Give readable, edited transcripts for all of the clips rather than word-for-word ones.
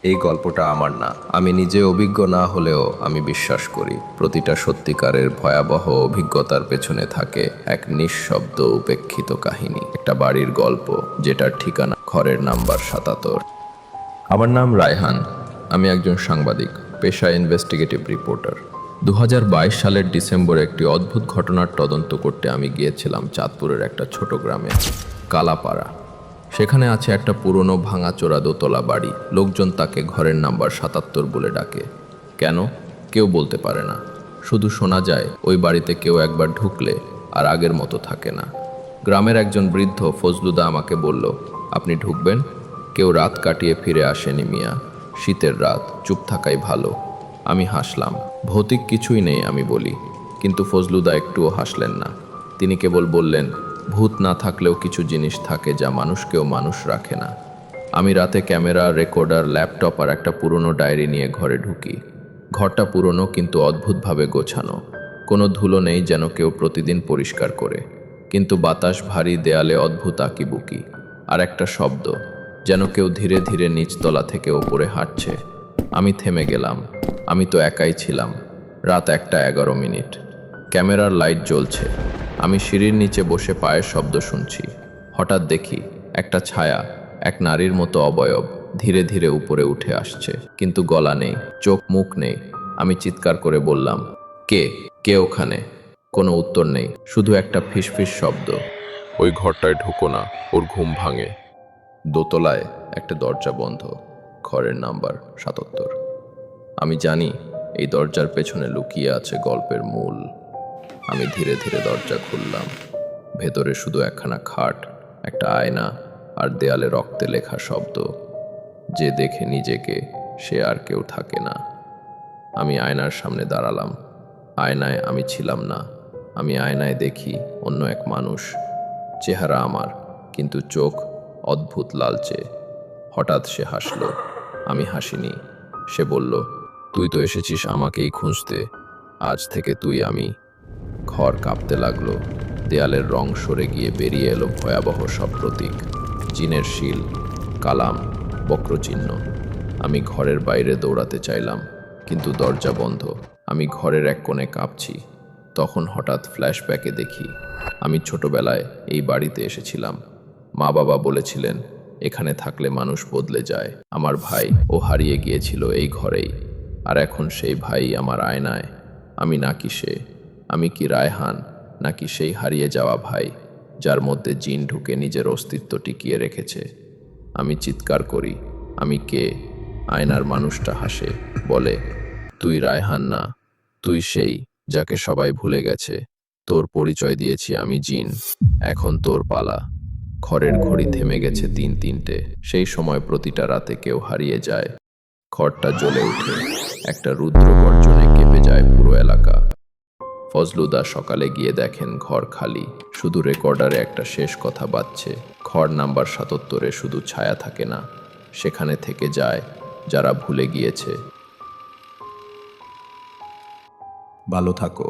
এই গল্পটা আমার না। আমি নিজে অভিজ্ঞ না হলেও আমি বিশ্বাস করি প্রতিটা সত্যিকারের ভয়াবহ অভিজ্ঞতার পেছনে থাকে এক নিঃশব্দ উপেক্ষিত কাহিনী, একটা বাড়ির গল্প যেটার ঠিকানা ঘরের নাম্বার ৭৭। আমার নাম রায়হান। আমি একজন সাংবাদিক, পেশায় ইনভেস্টিগেটিভ রিপোর্টার। ২০২২ সালের ডিসেম্বরে একটি অদ্ভুত ঘটনার তদন্ত করতে আমি গিয়েছিলাম চাঁদপুরের একটা ছোট গ্রামে, কালাপাড়া। সেখানে আছে একটা পুরনো ভাঙাচোরা দোতলা বাড়ি। লোকজন তাকে ঘরের নাম্বার ৭৭ বলে ডাকে। কেন? কেউ বলতে পারে না। শুধু শোনা যায় ওই বাড়িতে কেউ একবার ঢুকলে আর আগের মতো থাকে না। গ্রামের একজন বৃদ্ধ ফজলুদা আমাকে বলল, আপনি ঢুকবেন? কেউ রাত কাটিয়ে ফিরে আসেনি মিয়া। শীতের রাত, চুপ থাকাই ভালো। আমি হাসলাম। ভৌতিক কিছুই নেই আমি বলি, কিন্তু ফজলুদা একটুও হাসলেন না। তিনি কেবল বললেন, ভূত না থাকলেও কিছু জিনিস থাকে যা মানুষকেও মানুষ রাখে না। আমি রাতে ক্যামেরা, রেকর্ডার, ল্যাপটপ আর একটা পুরনো ডায়েরি নিয়ে ঘরে ঢুকি। ঘরটা পুরনো কিন্তু অদ্ভুতভাবে গোছানো। কোনো ধুলো নেই, যেন কেউ প্রতিদিন পরিষ্কার করে। কিন্তু বাতাস ভারী, দেয়ালে অদ্ভুত আঁকিবুকি। আর একটা শব্দ, যেন কেউ ধীরে ধীরে নিচতলা থেকে ওপরে হাঁটছে। আমি থেমে গেলাম। আমি তো একাই ছিলাম। রাত ১:১১। ক্যামেরার লাইট জ্বলছে। আমি সিঁড়ির নিচে বসে পায়ের শব্দ শুনছি। হঠাৎ দেখি একটা ছায়া, এক নারীর মতো অবয়ব, ধীরে ধীরে উপরে উঠে আসছে। কিন্তু গলা নেই, চোখ মুখ নেই। আমি চিৎকার করে বললাম, কে? কে ওখানে? কোনো উত্তর নেই, শুধু একটা ফিসফিস শব্দ, ওই ঘরটায় ঢুকো না, ওর ঘুম ভাঙে। দোতলায় একটা দরজা বন্ধ, ঘরের নাম্বার ৭৭। আমি জানি এই দরজার পেছনে লুকিয়ে আছে গল্পের মূল। আমি ধীরে ধীরে দরজা খুললাম। ভেতরে শুধু একখানা খাট, একটা আয়না আর দেয়ালে রক্তে লেখা শব্দ, যে দেখে নিজেকে সে আর কেউ থাকে না। আমি আয়নার সামনে দাঁড়ালাম। আয়নায় আমি ছিলাম না। আমি আয়নায় দেখি অন্য এক মানুষ। চেহারা আমার, কিন্তু চোখ অদ্ভুত লালচে। হঠাৎ সে হাসলো। আমি হাসিনি। সে বলল, তুই তো এসেছিস আমাকেই খুঁজতে। আজ থেকে তুই আমি। ঘর কাঁপতে লাগলো। দেয়ালের রং সরে গিয়ে বেরিয়ে এলো ভয়াবহ সব প্রতীক, জিনের শিল, কালাম, বক্রচিহ্ন। আমি ঘরের বাইরে দৌড়াতে চাইলাম, কিন্তু দরজা বন্ধ। আমি ঘরের এক কোণে কাঁপছি। তখন হঠাৎ ফ্ল্যাশব্যাকে দেখি আমি ছোটবেলায় এই বাড়িতে এসেছিলাম। মা বাবা বলেছিলেন এখানে থাকলে মানুষ বদলে যায়। আমার ভাই, ও হারিয়ে গিয়েছিল এই ঘরেই। আর এখন সেই ভাই আমার আয়নায়। আমি নাকি সে? আমি কি রায়হান, নাকি সেই হারিয়ে যাওয়া ভাই, যার মধ্যে জিন ঢুকে নিজের অস্তিত্ব টিকিয়ে রেখেছে? আমি চিৎকার করি, আমি কে? আয়নার মানুষটা হাসে, বলে, তুই রায়হান না, তুই সেই যাকে সবাই ভুলে গেছে। তোর পরিচয় দিয়েছি আমি জিন, এখন তোর পালা। ঘরের ঘড়ি থেমে গেছে ৩:৩। সেই সময় প্রতিটা রাতে কেউ হারিয়ে যায়। ঘরটা জ্বলে ওঠে, একটা রুদ্র গর্জনে কেঁপে যায় পুরো এলাকা। ফজলুদা সকালে গিয়ে দেখেন ঘর খালি, শুধু রেকর্ডারে একটা শেষ কথা বাজছে, ঘর নাম্বার ৭৭-এ শুধু ছায়া থাকে না, সেখানে থেকে যায় যারা ভুলে গিয়েছে। ভালো থাকো,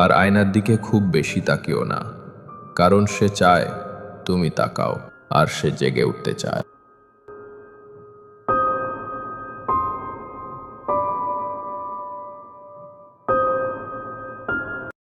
আর আয়নার দিকে খুব বেশি তাকিও না, কারণ সে চায় তুমি তাকাও, আর সে জেগে উঠতে চায়।